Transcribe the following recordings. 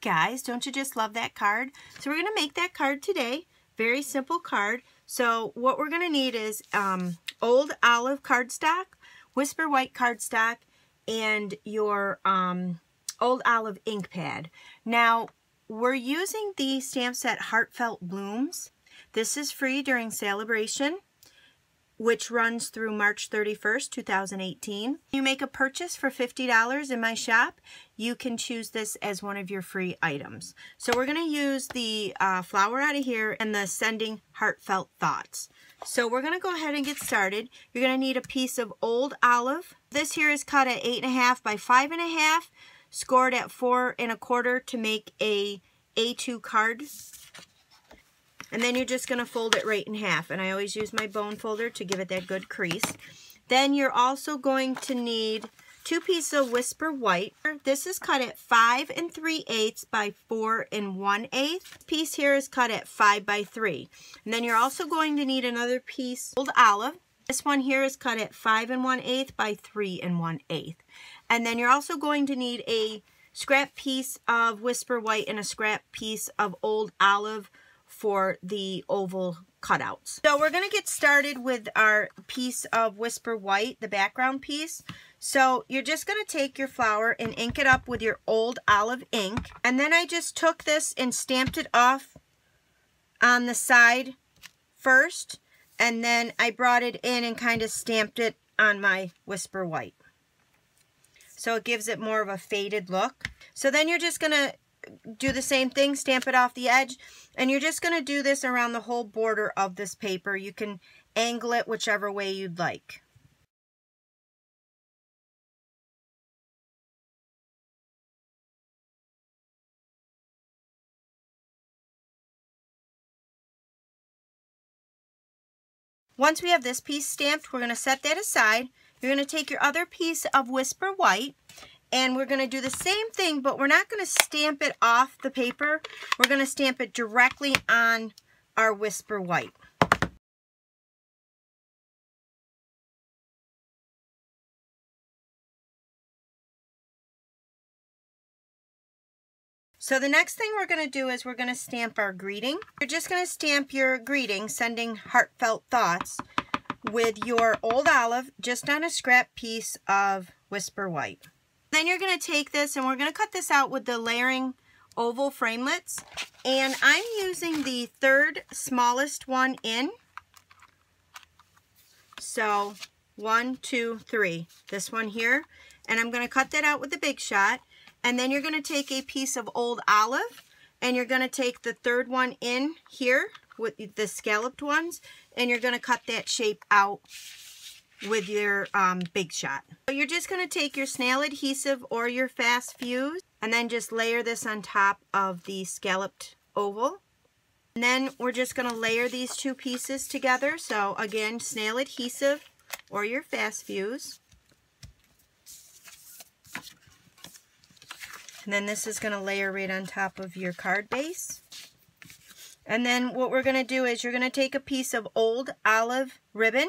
Guys, don't you just love that card? So we're going to make that card today. Very simple card. So what we're going to need is Old Olive cardstock, Whisper White cardstock, and your Old Olive ink pad. Now, we're using the stamp set Heartfelt Blooms. This is free during Celebration, which runs through March 31st, 2018. You make a purchase for $50 in my shop, you can choose this as one of your free items. So we're going to use the flower out of here and the Sending Heartfelt Thoughts. So we're going to go ahead and get started. You're going to need a piece of Old Olive. This here is cut at 8.5 by 5.5, scored at 4 1/4 to make a A2 card. And then you're just going to fold it right in half. And I always use my bone folder to give it that good crease. Then you're also going to need 2 pieces of Whisper White. This is cut at 5 3/8 by 4 1/8. Piece here is cut at 5 by 3. And then you're also going to need another piece of Old Olive. This one here is cut at 5 1/8 by 3 1/8. And then you're also going to need a scrap piece of Whisper White and a scrap piece of Old Olive for the oval cutouts. So we're going to get started with our piece of Whisper White, the background piece. So you're just going to take your flower and ink it up with your Old Olive ink. And then I just took this and stamped it off on the side first. And then I brought it in and kind of stamped it on my Whisper White. So it gives it more of a faded look. So then you're just going to do the same thing, stamp it off the edge, and you're just going to do this around the whole border of this paper. You can angle it whichever way you'd like. Once we have this piece stamped, we're going to set that aside. You're going to take your other piece of Whisper White, and we're going to do the same thing, but we're not going to stamp it off the paper. We're going to stamp it directly on our Whisper White. So the next thing we're going to do is we're going to stamp our greeting. You're just going to stamp your greeting, Sending Heartfelt Thoughts, with your Old Olive just on a scrap piece of Whisper White. Then you're going to take this and we're going to cut this out with the layering oval framelits. And I'm using the third smallest one in. So 1, 2, 3. This one here. And I'm going to cut that out with the Big Shot. And then you're going to take a piece of Old Olive and you're going to take the third one in here with the scalloped ones. And you're going to cut that shape out with your Big Shot. So you're just going to take your snail adhesive or your fast fuse and then just layer this on top of the scalloped oval. And then we're just going to layer these two pieces together. So again, snail adhesive or your fast fuse. And then this is going to layer right on top of your card base. And then what we're going to do is you're going to take a piece of Old Olive ribbon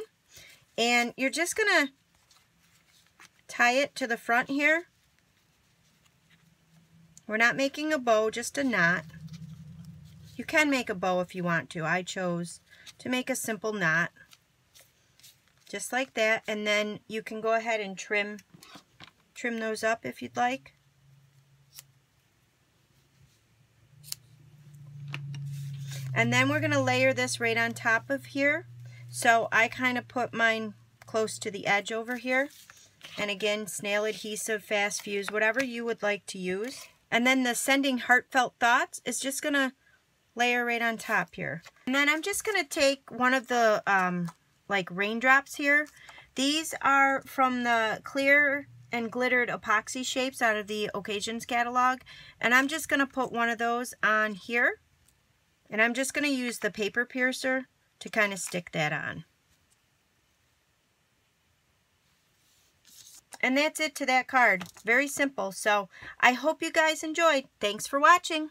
and you're just going to tie it to the front here. We're not making a bow, just a knot. You can make a bow if you want to. I chose to make a simple knot. Just like that. And then you can go ahead and trim those up if you'd like. And then we're going to layer this right on top of here. So I kind of put mine close to the edge over here. And again, snail adhesive, fast fuse, whatever you would like to use. And then the Sending Heartfelt Thoughts is just going to layer right on top here. And then I'm just going to take one of the like raindrops here. These are from the clear and glittered epoxy shapes out of the Occasions catalog. And I'm just going to put one of those on here. And I'm just going to use the paper piercer to kind of stick that on. And that's it to that card. Very simple. So I hope you guys enjoyed. Thanks for watching.